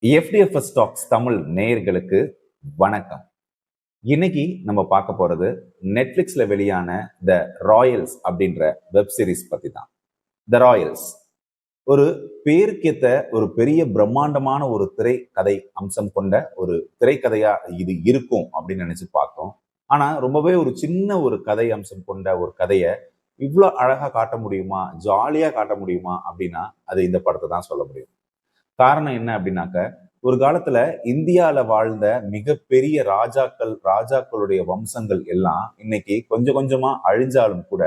FDFS tax Tamil நேயர்களுக்கு வணக்கம். இன்னைக்கு நம்ம பார்க்க போறது நெட்ஃபிளிக்ஸ்ல வெளியான த ராயல்ஸ் அப்படின்ற வெப் சீரிஸ் பத்தி தான். த ராயல்ஸ் ஒரு பேருக்கேத்த ஒரு பெரிய பிரம்மாண்டமான ஒரு திரைக்கதை அம்சம் கொண்ட ஒரு திரைக்கதையா இது இருக்கும் அப்படின்னு நினைச்சு பார்த்தோம். ஆனா ரொம்பவே ஒரு சின்ன ஒரு கதை அம்சம் கொண்ட ஒரு கதையை இவ்வளோ அழகா காட்ட முடியுமா, ஜாலியா காட்ட முடியுமா அப்படின்னா அது இந்த படத்தை தான் சொல்ல முடியும். காரணம் என்ன அப்படின்னாக்க, ஒரு காலத்துல இந்தியால வாழ்ந்த மிகப்பெரிய ராஜாக்களுடைய வம்சங்கள் எல்லாம் இன்னைக்கு கொஞ்சம் கொஞ்சமா அழிஞ்சாலும் கூட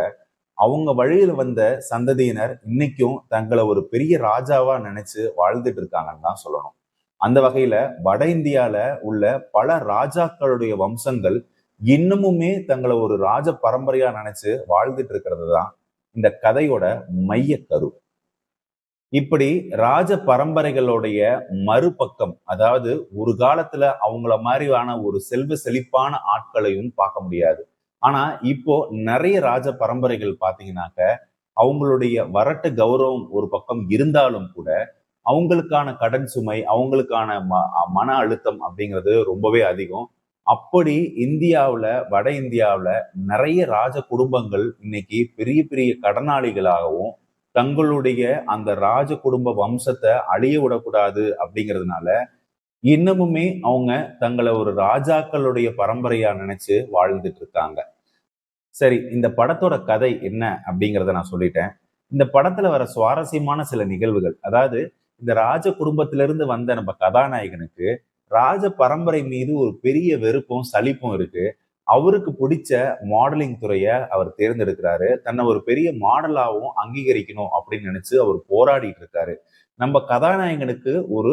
அவங்க வழியில வந்த சந்ததியினர் இன்னைக்கும் தங்களை ஒரு பெரிய ராஜாவா நினைச்சு வாழ்ந்துட்டு இருக்காங்கன்னு தான் சொல்லணும். அந்த வகையில வட இந்தியால உள்ள பல ராஜாக்களுடைய வம்சங்கள் இன்னமுமே தங்களை ஒரு ராஜ பரம்பரையா நினைச்சு வாழ்ந்துட்டு இருக்கிறது தான் இந்த கதையோட மையக்கரு. இப்படி ராஜ பரம்பரைகளுடைய மறுபக்கம், அதாவது ஒரு காலத்துல அவங்கள மாதிரியான ஒரு செல்வ செழிப்பான ஆட்களையும் பார்க்க முடியாது. ஆனா இப்போ நிறைய ராஜ பரம்பரைகள் பாத்தீங்கன்னாக்க அவங்களுடைய வரட்டு கௌரவம் ஒரு பக்கம் இருந்தாலும் கூட அவங்களுக்கான கடன் சுமை, அவங்களுக்கான மன அழுத்தம் அப்படிங்கிறது ரொம்பவே அதிகம். அப்படி இந்தியாவுல, வட இந்தியாவுல நிறைய ராஜ குடும்பங்கள் இன்னைக்கு பெரிய பெரிய கடனாளிகளாகவும் தங்களுடைய அந்த ராஜ குடும்ப வம்சத்தை அழிய விடக்கூடாது அப்படிங்கிறதுனால இன்னமுமே அவங்க தங்களை ஒரு ராஜாக்களுடைய பரம்பரையா நினைச்சு வாழ்ந்துட்டு இருக்காங்க. சரி, இந்த படத்தோட கதை என்ன அப்படிங்கிறத நான் சொல்லிட்டேன். இந்த படத்துல வர சுவாரஸ்யமான சில நிகழ்வுகள், அதாவது இந்த ராஜ குடும்பத்திலிருந்து வந்த நம்ம கதாநாயகனுக்கு ராஜ பரம்பரை மீது ஒரு பெரிய வெறுப்பும் சலிப்பும் இருக்கு. அவருக்கு பிடிச்ச மாடலிங் துறைய அவர் தேர்ந்தெடுக்கிறாரு. தன்னை ஒரு பெரிய மாடலாவும் அங்கீகரிக்கணும் அப்படின்னு நினைச்சு அவர் போராடிட்டு இருக்காரு. நம்ம கதாநாயகனுக்கு ஒரு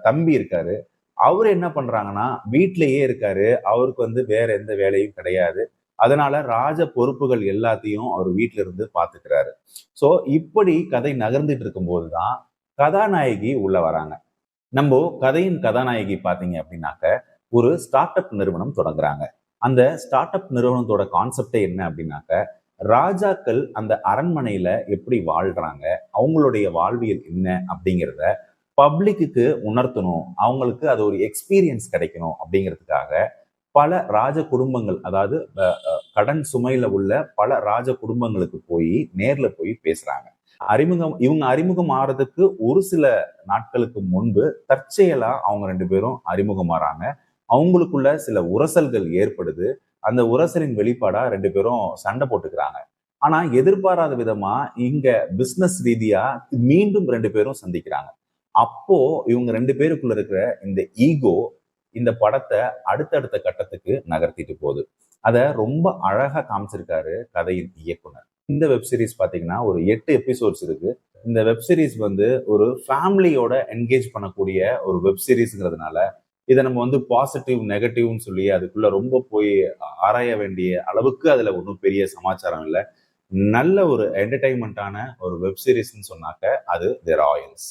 தம்பி இருக்காரு. அவர் என்ன பண்றாங்கன்னா வீட்டிலேயே இருக்காரு. அவருக்கு வேற எந்த வேலையும் கிடையாது. அதனால ராஜ பொறுப்புகள் எல்லாத்தையும் அவர் வீட்டில இருந்து பாத்துக்கிறாரு. சோ இப்படி கதை நகர்ந்துட்டு இருக்கும் போதுதான் கதாநாயகி உள்ள வராங்க. நம்ம கதையின் கதாநாயகி பாத்தீங்க அப்படின்னாக்க ஒரு ஸ்டார்ட் அப் நிறுவனம் தொடங்குறாங்க. அந்த ஸ்டார்ட் அப் நிறுவனத்தோட கான்செப்டே என்ன அப்படின்னாக்க, ராஜாக்கள் அந்த அரண்மனையில எப்படி வாழ்றாங்க, அவங்களுடைய வாழ்வியல் என்ன அப்படிங்கிறத பப்ளிக்கு உணர்த்தணும், அவங்களுக்கு அது ஒரு எக்ஸ்பீரியன்ஸ் கிடைக்கணும் அப்படிங்கிறதுக்காக பல ராஜ குடும்பங்கள், அதாவது கடன் சுமையில உள்ள பல ராஜ குடும்பங்களுக்கு போய் நேர்ல போய் பேசுறாங்க. இவங்க அறிமுகம் ஆறதுக்கு ஒரு சில நாட்களுக்கு முன்பு தற்செயலா அவங்க ரெண்டு பேரும் அறிமுகம் ஆறாங்க. அவங்களுக்குள்ள சில உரசல்கள் ஏற்படுது. அந்த உரசலின் வெளிப்பாடா ரெண்டு பேரும் சண்டை போட்டுக்கிறாங்க. ஆனா எதிர்பாராத விதமா இங்க பிசினஸ் ரீதியா மீண்டும் ரெண்டு பேரும் சந்திக்கிறாங்க. அப்போ இவங்க ரெண்டு பேருக்குள்ள இருக்கிற இந்த ஈகோ இந்த படத்தை அடுத்தடுத்த கட்டத்துக்கு நகர்த்திட்டு போகுது. அத ரொம்ப அழகா காமிச்சிருக்காரு கதையின் இயக்குனர். இந்த வெப் சீரிஸ் பாத்தீங்கன்னா ஒரு 8 எபிசோட்ஸ் இருக்கு. இந்த வெப் சீரிஸ் ஒரு ஃபேமிலியோட என்கேஜ் பண்ணக்கூடிய ஒரு வெப் சீரிஸ்ங்கிறதுனால இதை நம்ம பாசிட்டிவ் நெகட்டிவ்னு சொல்லி அதுக்குள்ள ரொம்ப போய் ஆராய வேண்டிய அளவுக்கு அதுல ஒன்றும் பெரிய சமாச்சாரம் இல்லை. நல்ல ஒரு என்டர்டைன்மெண்டான ஒரு வெப் சீரிஸ்ன்னு சொன்னாக்க அது தி ராயல்ஸ்.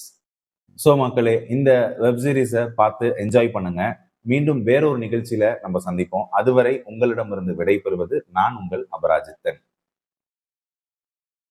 ஸோ மக்களே, இந்த வெப் சீரிஸை பார்த்து என்ஜாய் பண்ணுங்க. மீண்டும் வேறொரு நிகழ்ச்சியில நம்ம சந்திப்போம். அதுவரை உங்களிடமிருந்து விடைபெறுவது நான் உங்கள் அபராஜித்தன்.